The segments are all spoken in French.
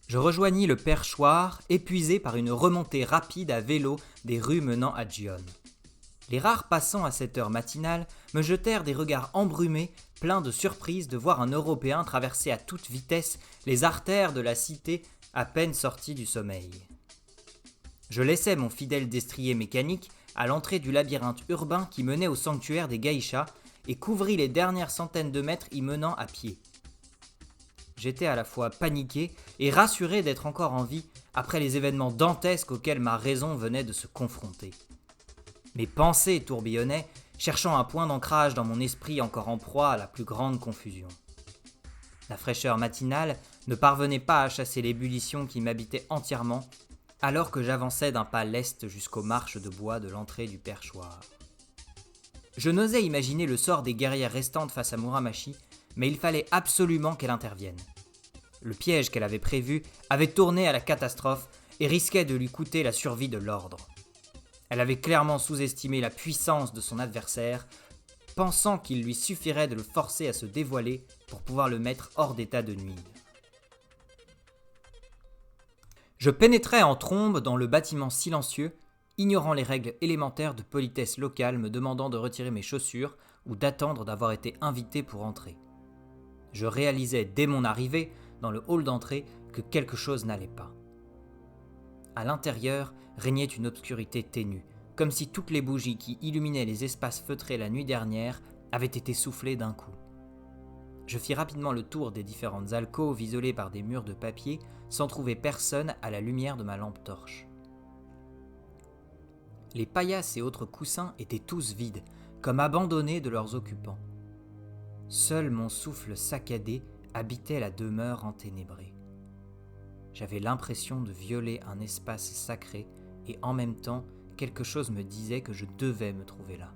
Je rejoignis le perchoir, épuisé par une remontée rapide à vélo des rues menant à Gionne. Les rares passants à cette heure matinale me jetèrent des regards embrumés, pleins de surprise de voir un Européen traverser à toute vitesse les artères de la cité à peine sorti du sommeil. Je laissai mon fidèle destrier mécanique à l'entrée du labyrinthe urbain qui menait au sanctuaire des Geishas et couvrit les dernières centaines de mètres y menant à pied. J'étais à la fois paniqué et rassuré d'être encore en vie après les événements dantesques auxquels ma raison venait de se confronter. Mes pensées tourbillonnaient, cherchant un point d'ancrage dans mon esprit encore en proie à la plus grande confusion. La fraîcheur matinale ne parvenait pas à chasser l'ébullition qui m'habitait entièrement, alors que j'avançais d'un pas leste jusqu'aux marches de bois de l'entrée du perchoir. Je n'osais imaginer le sort des guerrières restantes face à Muramashi, mais il fallait absolument qu'elle intervienne. Le piège qu'elle avait prévu avait tourné à la catastrophe et risquait de lui coûter la survie de l'ordre. Elle avait clairement sous-estimé la puissance de son adversaire, pensant qu'il lui suffirait de le forcer à se dévoiler pour pouvoir le mettre hors d'état de nuire. Je pénétrais en trombe dans le bâtiment silencieux, ignorant les règles élémentaires de politesse locale me demandant de retirer mes chaussures ou d'attendre d'avoir été invité pour entrer. Je réalisais dès mon arrivée, dans le hall d'entrée, que quelque chose n'allait pas. À l'intérieur régnait une obscurité ténue, comme si toutes les bougies qui illuminaient les espaces feutrés la nuit dernière avaient été soufflées d'un coup. Je fis rapidement le tour des différentes alcôves isolées par des murs de papier, sans trouver personne à la lumière de ma lampe torche. Les paillasses et autres coussins étaient tous vides, comme abandonnés de leurs occupants. Seul mon souffle saccadé habitait la demeure enténébrée. J'avais l'impression de violer un espace sacré et en même temps, quelque chose me disait que je devais me trouver là.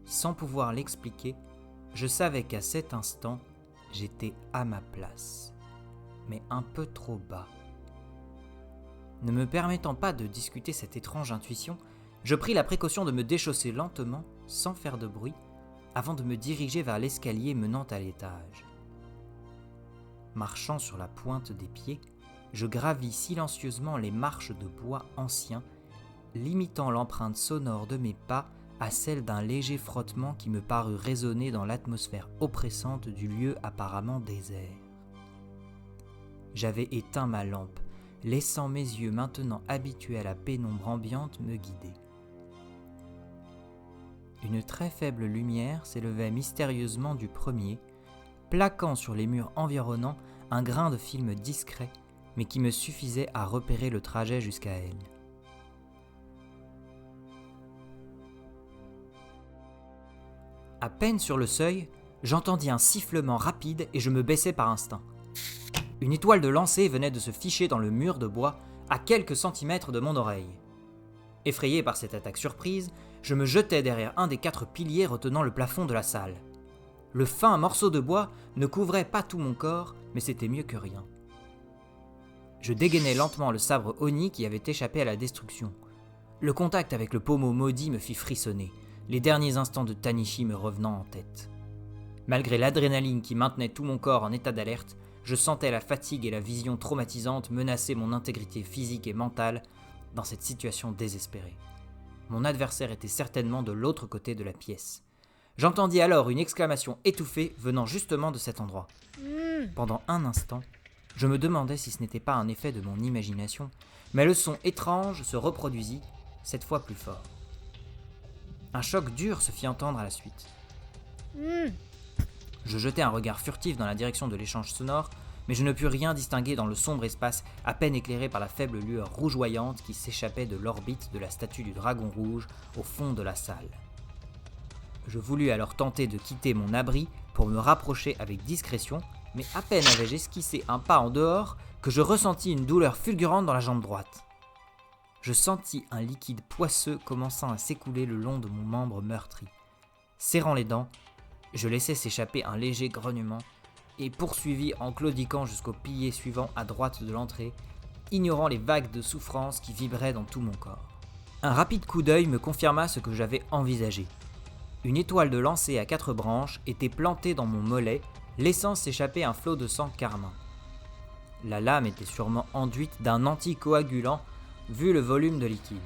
Sans pouvoir l'expliquer, je savais qu'à cet instant, j'étais à ma place, mais un peu trop bas. Ne me permettant pas de discuter cette étrange intuition, je pris la précaution de me déchausser lentement, sans faire de bruit, avant de me diriger vers l'escalier menant à l'étage. Marchant sur la pointe des pieds, je gravis silencieusement les marches de bois anciens, limitant l'empreinte sonore de mes pas à celle d'un léger frottement qui me parut résonner dans l'atmosphère oppressante du lieu apparemment désert. J'avais éteint ma lampe, laissant mes yeux maintenant habitués à la pénombre ambiante me guider. Une très faible lumière s'élevait mystérieusement du premier, plaquant sur les murs environnants un grain de film discret, mais qui me suffisait à repérer le trajet jusqu'à elle. À peine sur le seuil, j'entendis un sifflement rapide et je me baissai par instinct. Une étoile de lancer venait de se ficher dans le mur de bois à quelques centimètres de mon oreille. Effrayé par cette attaque surprise, je me jetai derrière un des 4 piliers retenant le plafond de la salle. Le fin morceau de bois ne couvrait pas tout mon corps, mais c'était mieux que rien. Je dégainai lentement le sabre Oni qui avait échappé à la destruction. Le contact avec le pommeau maudit me fit frissonner, les derniers instants de Tanishi me revenant en tête. Malgré l'adrénaline qui maintenait tout mon corps en état d'alerte, je sentais la fatigue et la vision traumatisante menacer mon intégrité physique et mentale dans cette situation désespérée. Mon adversaire était certainement de l'autre côté de la pièce. J'entendis alors une exclamation étouffée venant justement de cet endroit. Pendant un instant, je me demandais si ce n'était pas un effet de mon imagination, mais le son étrange se reproduisit, cette fois plus fort. Un choc dur se fit entendre à la suite. Je jetai un regard furtif dans la direction de l'échange sonore, mais je ne pus rien distinguer dans le sombre espace à peine éclairé par la faible lueur rougeoyante qui s'échappait de l'orbite de la statue du dragon rouge au fond de la salle. Je voulus alors tenter de quitter mon abri pour me rapprocher avec discrétion, mais à peine avais-je esquissé un pas en dehors que je ressentis une douleur fulgurante dans la jambe droite. Je sentis un liquide poisseux commençant à s'écouler le long de mon membre meurtri. Serrant les dents, je laissai s'échapper un léger grognement et poursuivis en claudiquant jusqu'au pilier suivant à droite de l'entrée, ignorant les vagues de souffrance qui vibraient dans tout mon corps. Un rapide coup d'œil me confirma ce que j'avais envisagé. Une étoile de lancer à 4 branches était plantée dans mon mollet, laissant s'échapper un flot de sang carmin. La lame était sûrement enduite d'un anticoagulant, vu le volume de liquide.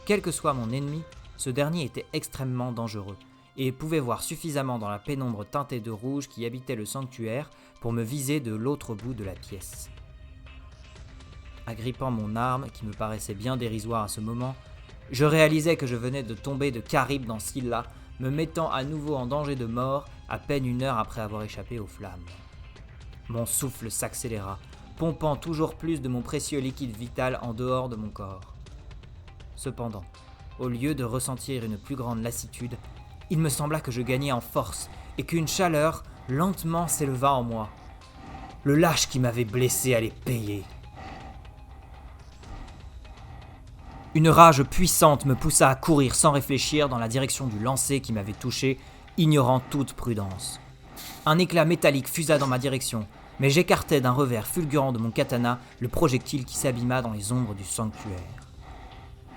Quel que soit mon ennemi, ce dernier était extrêmement dangereux, et pouvait voir suffisamment dans la pénombre teintée de rouge qui habitait le sanctuaire pour me viser de l'autre bout de la pièce. Agrippant mon arme, qui me paraissait bien dérisoire à ce moment, je réalisais que je venais de tomber de Charybde dans Scylla, me mettant à nouveau en danger de mort à peine 1 heure après avoir échappé aux flammes. Mon souffle s'accéléra, pompant toujours plus de mon précieux liquide vital en dehors de mon corps. Cependant, au lieu de ressentir une plus grande lassitude, il me sembla que je gagnais en force et qu'une chaleur lentement s'éleva en moi. Le lâche qui m'avait blessé allait payer. Une rage puissante me poussa à courir sans réfléchir dans la direction du lancer qui m'avait touché, ignorant toute prudence. Un éclat métallique fusa dans ma direction, mais j'écartai d'un revers fulgurant de mon katana le projectile qui s'abîma dans les ombres du sanctuaire.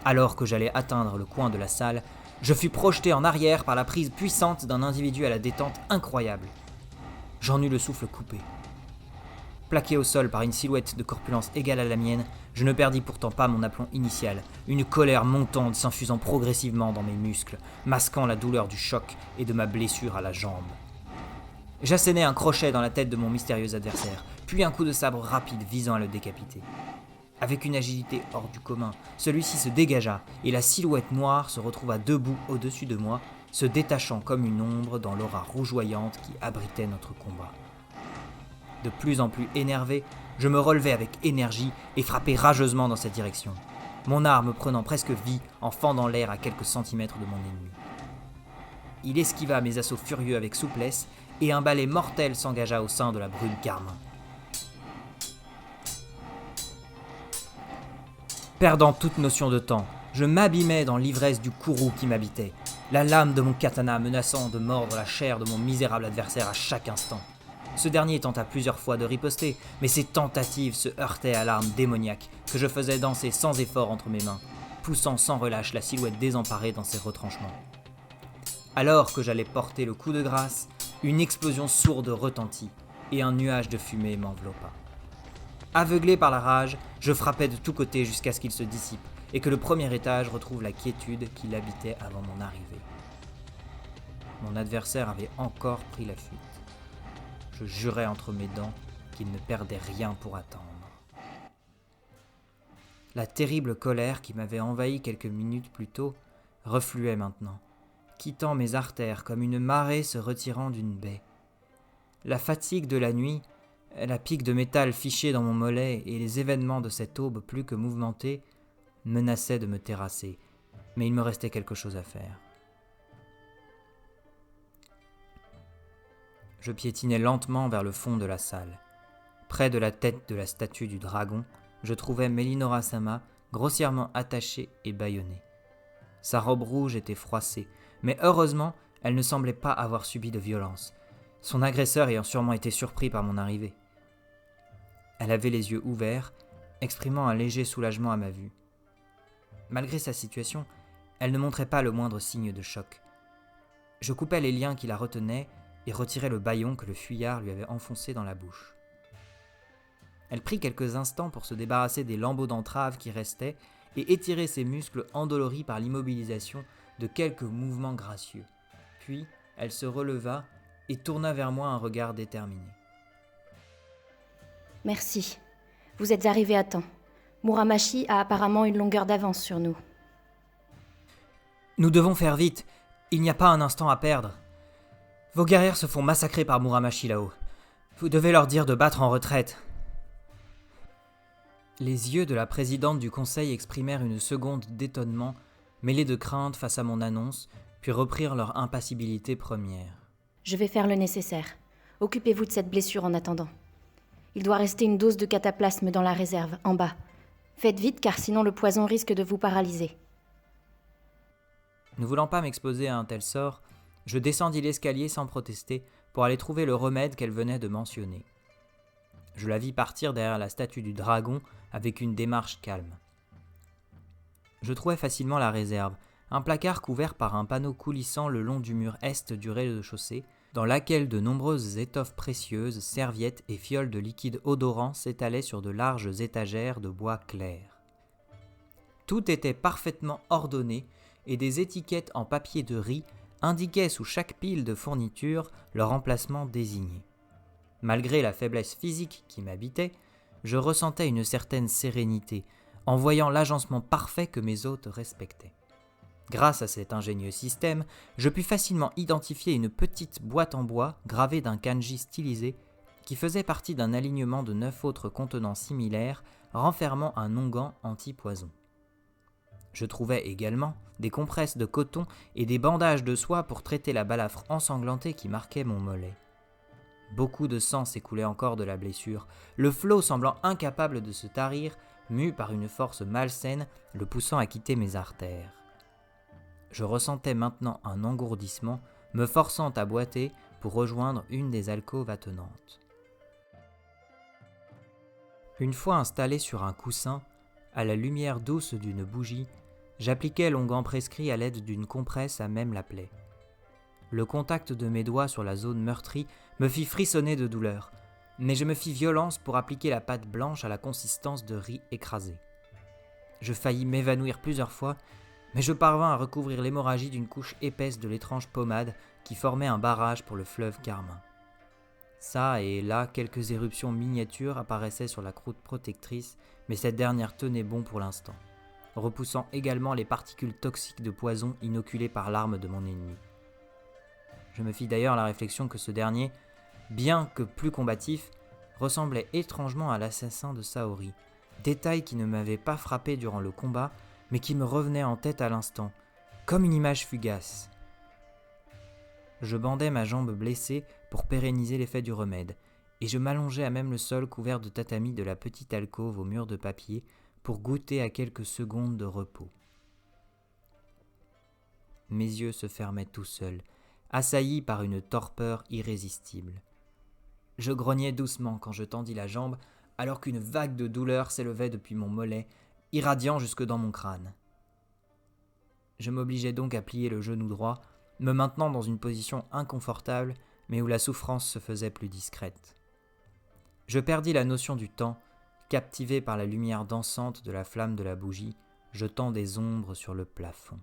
Alors que j'allais atteindre le coin de la salle, je fus projeté en arrière par la prise puissante d'un individu à la détente incroyable. J'en eus le souffle coupé. Plaqué au sol par une silhouette de corpulence égale à la mienne, je ne perdis pourtant pas mon aplomb initial, une colère montante s'infusant progressivement dans mes muscles, masquant la douleur du choc et de ma blessure à la jambe. J'assénai un crochet dans la tête de mon mystérieux adversaire, puis un coup de sabre rapide visant à le décapiter. Avec une agilité hors du commun, celui-ci se dégagea et la silhouette noire se retrouva debout au-dessus de moi, se détachant comme une ombre dans l'aura rougeoyante qui abritait notre combat. De plus en plus énervé, je me relevai avec énergie et frappai rageusement dans cette direction, mon arme prenant presque vie en fendant l'air à quelques centimètres de mon ennemi. Il esquiva mes assauts furieux avec souplesse et un balai mortel s'engagea au sein de la brume carmin. Perdant toute notion de temps, je m'abîmais dans l'ivresse du courroux qui m'habitait, la lame de mon katana menaçant de mordre la chair de mon misérable adversaire à chaque instant. Ce dernier tenta plusieurs fois de riposter, mais ses tentatives se heurtaient à l'arme démoniaque que je faisais danser sans effort entre mes mains, poussant sans relâche la silhouette désemparée dans ses retranchements. Alors que j'allais porter le coup de grâce, une explosion sourde retentit et un nuage de fumée m'enveloppa. Aveuglé par la rage, je frappais de tous côtés jusqu'à ce qu'il se dissipe et que le premier étage retrouve la quiétude qui l'habitait avant mon arrivée. Mon adversaire avait encore pris la fuite. Je jurais entre mes dents qu'il ne perdait rien pour attendre. La terrible colère qui m'avait envahi quelques minutes plus tôt refluait maintenant, quittant mes artères comme une marée se retirant d'une baie. La fatigue de la nuit, la pique de métal fichée dans mon mollet et les événements de cette aube plus que mouvementée menaçaient de me terrasser, mais il me restait quelque chose à faire. Je piétinais lentement vers le fond de la salle. Près de la tête de la statue du dragon, je trouvais Melinora Sama grossièrement attachée et bâillonnée. Sa robe rouge était froissée, mais heureusement, elle ne semblait pas avoir subi de violence, son agresseur ayant sûrement été surpris par mon arrivée. Elle avait les yeux ouverts, exprimant un léger soulagement à ma vue. Malgré sa situation, elle ne montrait pas le moindre signe de choc. Je coupais les liens qui la retenaient et retirai le bâillon que le fuyard lui avait enfoncé dans la bouche. Elle prit quelques instants pour se débarrasser des lambeaux d'entrave qui restaient et étirer ses muscles endoloris par l'immobilisation de quelques mouvements gracieux. Puis, elle se releva et tourna vers moi un regard déterminé. « Merci. Vous êtes arrivé à temps. Muramashi a apparemment une longueur d'avance sur nous. »« Nous devons faire vite. Il n'y a pas un instant à perdre. Vos guerrières se font massacrer par Muramashi là-haut. Vous devez leur dire de battre en retraite. » Les yeux de la présidente du conseil exprimèrent une seconde d'étonnement, mêlés de crainte face à mon annonce, puis reprirent leur impassibilité première. « Je vais faire le nécessaire. Occupez-vous de cette blessure en attendant. Il doit rester une dose de cataplasme dans la réserve, en bas. Faites vite, car sinon le poison risque de vous paralyser. » Ne voulant pas m'exposer à un tel sort, je descendis l'escalier sans protester pour aller trouver le remède qu'elle venait de mentionner. Je la vis partir derrière la statue du dragon avec une démarche calme. Je trouvai facilement la réserve, un placard couvert par un panneau coulissant le long du mur est du rez-de-chaussée, dans laquelle de nombreuses étoffes précieuses, serviettes et fioles de liquide odorant s'étalaient sur de larges étagères de bois clair. Tout était parfaitement ordonné et des étiquettes en papier de riz indiquaient sous chaque pile de fournitures leur emplacement désigné. Malgré la faiblesse physique qui m'habitait, je ressentais une certaine sérénité en voyant l'agencement parfait que mes hôtes respectaient. Grâce à cet ingénieux système, je pus facilement identifier une petite boîte en bois gravée d'un kanji stylisé qui faisait partie d'un alignement de 9 autres contenants similaires renfermant un onguent anti-poison. Je trouvais également des compresses de coton et des bandages de soie pour traiter la balafre ensanglantée qui marquait mon mollet. Beaucoup de sang s'écoulait encore de la blessure, le flot semblant incapable de se tarir, mu par une force malsaine, le poussant à quitter mes artères. Je ressentais maintenant un engourdissement, me forçant à boiter pour rejoindre une des alcôves attenantes. Une fois installé sur un coussin, à la lumière douce d'une bougie, j'appliquai l'onguent prescrit à l'aide d'une compresse à même la plaie. Le contact de mes doigts sur la zone meurtrie me fit frissonner de douleur, mais je me fis violence pour appliquer la pâte blanche à la consistance de riz écrasé. Je faillis m'évanouir plusieurs fois, mais je parvins à recouvrir l'hémorragie d'une couche épaisse de l'étrange pommade qui formait un barrage pour le fleuve Carmin. Ça et là, quelques éruptions miniatures apparaissaient sur la croûte protectrice, mais cette dernière tenait bon pour l'instant, repoussant également les particules toxiques de poison inoculées par l'arme de mon ennemi. Je me fis d'ailleurs la réflexion que ce dernier, bien que plus combatif, ressemblait étrangement à l'assassin de Saori, détail qui ne m'avait pas frappé durant le combat, mais qui me revenait en tête à l'instant, comme une image fugace. Je bandai ma jambe blessée pour pérenniser l'effet du remède, et je m'allongeai à même le sol couvert de tatami de la petite alcôve au mur de papier pour goûter à quelques secondes de repos. Mes yeux se fermaient tout seuls, assaillis par une torpeur irrésistible. Je grognais doucement quand je tendis la jambe, alors qu'une vague de douleur s'élevait depuis mon mollet, irradiant jusque dans mon crâne. Je m'obligeai donc à plier le genou droit, me maintenant dans une position inconfortable, mais où la souffrance se faisait plus discrète. Je perdis la notion du temps, captivé par la lumière dansante de la flamme de la bougie, jetant des ombres sur le plafond.